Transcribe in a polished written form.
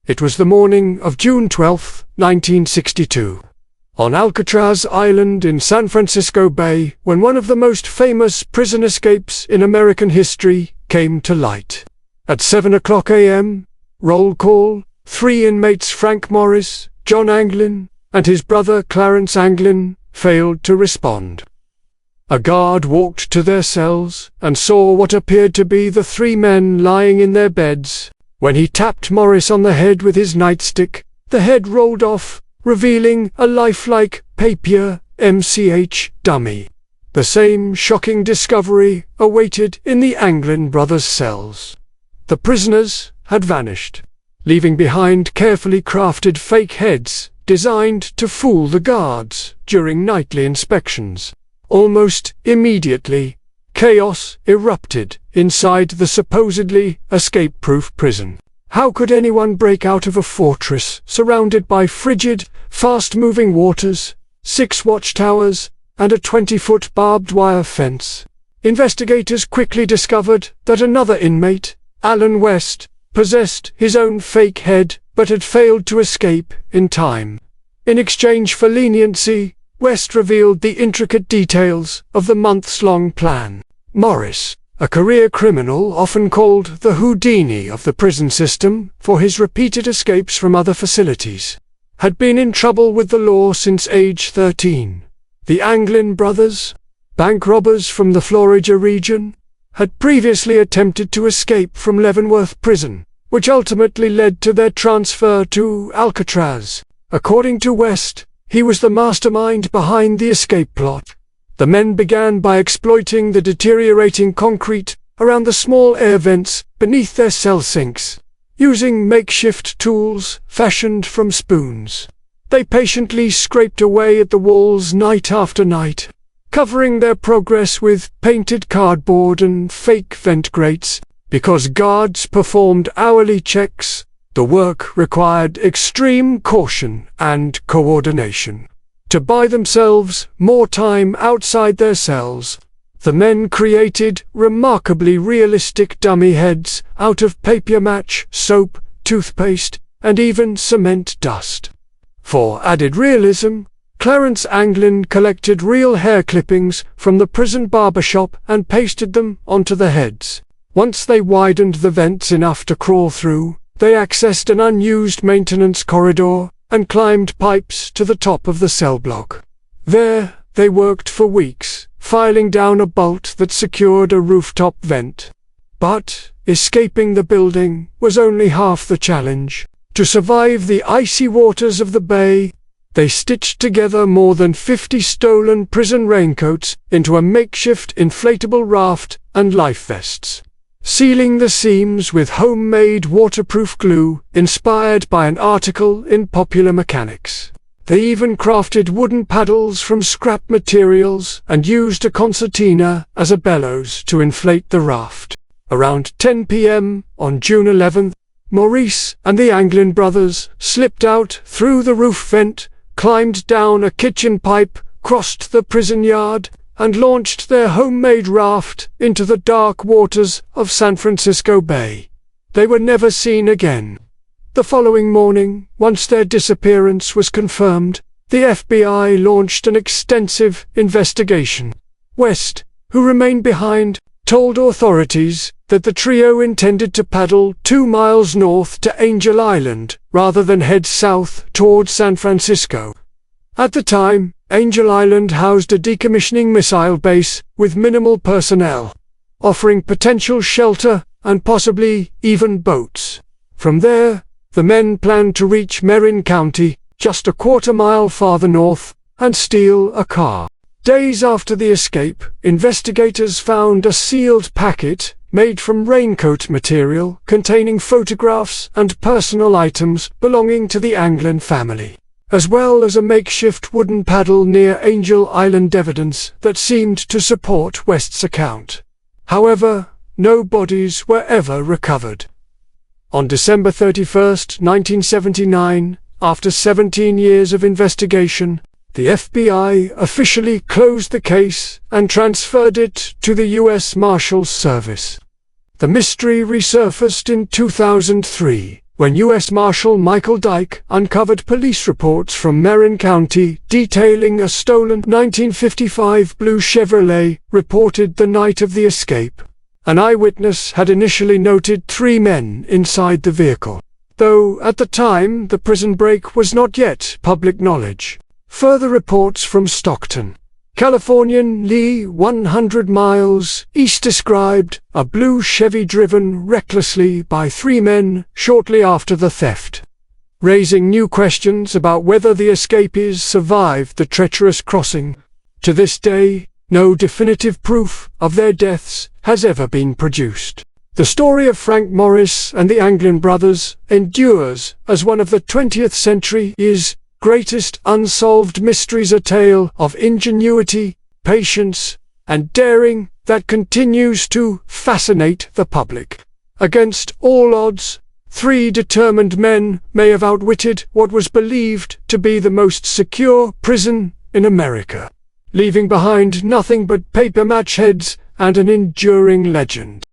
It was the morning of June 12, 1962. On Alcatraz Island in San Francisco Bay, when one of the most famous prison escapes in American history came to light. At 7:00 a.m., roll call, 3 inmates Frank Morris, John Anglin, and his brother Clarence Anglin failed to respond. A guard walked to their cells and saw what appeared to be the 3 men lying in their beds. When he tapped Morris on the head with his nightstick, the head rolled off, revealing a lifelike papier MCH dummy. The same shocking discovery awaited in the Anglin brothers' cells. The prisoners had vanished, leaving behind carefully crafted fake heads designed to fool the guards during nightly inspections. Almost immediately, chaos erupted inside the supposedly escape-proof prison. How could anyone break out of a fortress surrounded by frigid, fast-moving waters, 6 watchtowers, and a 20-foot barbed wire fence? Investigators quickly discovered that another inmate, Alan West, possessed his own fake head but had failed to escape in time. In exchange for leniency, West revealed the intricate details of the months-long plan. Morris, a career criminal often called the Houdini of the prison system for his repeated escapes from other facilities, had been in trouble with the law since age 13. The Anglin brothers, bank robbers from the Florida region, had previously attempted to escape from Leavenworth Prison, which ultimately led to their transfer to Alcatraz. According to West, he was the mastermind behind the escape plot. The men began by exploiting the deteriorating concrete around the small air vents beneath their cell sinks. Using makeshift tools fashioned from spoons, they patiently scraped away at the walls night after night, covering their progress with painted cardboard and fake vent grates. Because guards performed hourly checks, the work required extreme caution and coordination. To buy themselves more time outside their cells, the men created remarkably realistic dummy heads out of papier match, soap, toothpaste, and even cement dust. For added realism, Clarence Anglin collected real hair clippings from the prison barbershop and pasted them onto the heads. Once they widened the vents enough to crawl through, they accessed an unused maintenance corridor and climbed pipes to the top of the cell block. There, they worked for weeks, filing down a bolt that secured a rooftop vent. But escaping the building was only half the challenge. To survive the icy waters of the bay, they stitched together more than 50 stolen prison raincoats into a makeshift inflatable raft and life vests, sealing the seams with homemade waterproof glue inspired by an article in Popular Mechanics. They even crafted wooden paddles from scrap materials and used a concertina as a bellows to inflate the raft. Around 10 p.m. on June 11th, Maurice and the Anglin brothers slipped out through the roof vent, climbed down a kitchen pipe, crossed the prison yard, and launched their homemade raft into the dark waters of San Francisco Bay. They were never seen again. The following morning, once their disappearance was confirmed, the FBI launched an extensive investigation. West, who remained behind, told authorities that the trio intended to paddle 2 miles north to Angel Island rather than head south towards San Francisco. At the time, Angel Island housed a decommissioning missile base with minimal personnel, offering potential shelter and possibly even boats. From there, the men planned to reach Marin County, just a quarter-mile farther north, and steal a car. Days after the escape, investigators found a sealed packet made from raincoat material containing photographs and personal items belonging to the Anglin family, as well as a makeshift wooden paddle near Angel Island, evidence that seemed to support West's account. However, no bodies were ever recovered. On December 31, 1979, after 17 years of investigation, the FBI officially closed the case and transferred it to the U.S. Marshals Service. The mystery resurfaced in 2003, when U.S. Marshal Michael Dyke uncovered police reports from Marin County detailing a stolen 1955 blue Chevrolet reported the night of the escape. An eyewitness had initially noted 3 men inside the vehicle, though at the time the prison break was not yet public knowledge. Further reports from Stockton, California, 100 miles east, described a blue Chevy driven recklessly by 3 men shortly after the theft, raising new questions about whether the escapees survived the treacherous crossing. To this day, no definitive proof of their deaths has ever been produced. The story of Frank Morris and the Anglin brothers endures as one of the 20th century's greatest unsolved mysteries, a tale of ingenuity, patience, and daring that continues to fascinate the public. Against all odds, 3 determined men may have outwitted what was believed to be the most secure prison in America, leaving behind nothing but paper match heads and an enduring legend.